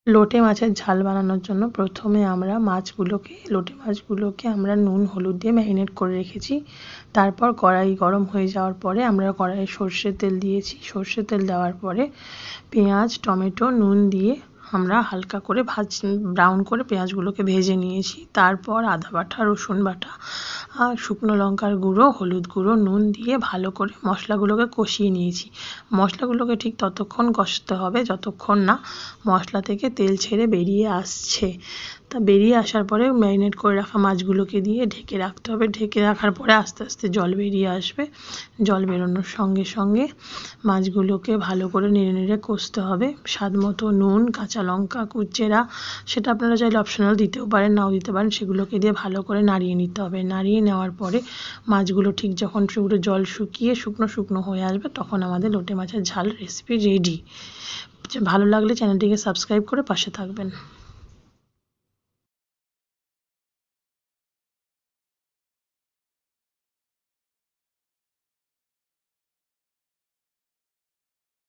লোটে মাছের ঝাল বানানোর জন্য প্রথমে আমরা লোটে মাছগুলোকে আমরা নুন হলুদ দিয়ে ম্যারিনেট করে রেখেছি। তারপর কড়াই গরম হয়ে যাওয়ার পরে আমরা কড়াইয়ে সর্ষের তেল দিয়েছি। সর্ষের তেল দেওয়ার পরে পেঁয়াজ টমেটো নুন দিয়ে আমরা হালকা করে ব্রাউন করে পেঁয়াজগুলোকে ভেজে নিয়েছি। তারপর আদা বাটা রসুন বাটা আর শুকনো লঙ্কার গুঁড়ো হলুদ গুঁড়ো নুন দিয়ে ভালো করে মশলাগুলোকে কষিয়ে নিয়েছি। মশলাগুলোকে ঠিক ততক্ষণ কষতে হবে যতক্ষণ না মশলা থেকে তেল ছেড়ে বেরিয়ে আসছে। তা বেরিয়ে আসার পরে ম্যারিনেট করে রাখা মাছগুলোকে দিয়ে ঢেকে রাখতে হবে। ঢেকে রাখার পরে আস্তে আস্তে জল বেরিয়ে আসবে। জল বেরোনোর সঙ্গে সঙ্গে মাছগুলোকে ভালো করে নেড়ে নেড়ে কষতে হবে। স্বাদ মতো নুন কাঁচা লঙ্কা কুচেরা সেটা আপনারা চাইলে অপশনাল দিতেও পারেন নাও দিতে পারেন, সেগুলোকে দিয়ে ভালো করে নাড়িয়ে নিতে হবে। নাড়িয়ে নেওয়ার পরে মাছগুলো ঠিক যখন পুরো জল শুকিয়ে শুকনো শুকনো হয়ে আসবে তখন আমাদের লোটে মাছের ঝাল রেসিপি রেডি। ভালো লাগলে চ্যানেলটিকে সাবস্ক্রাইব করে পাশে থাকবেন।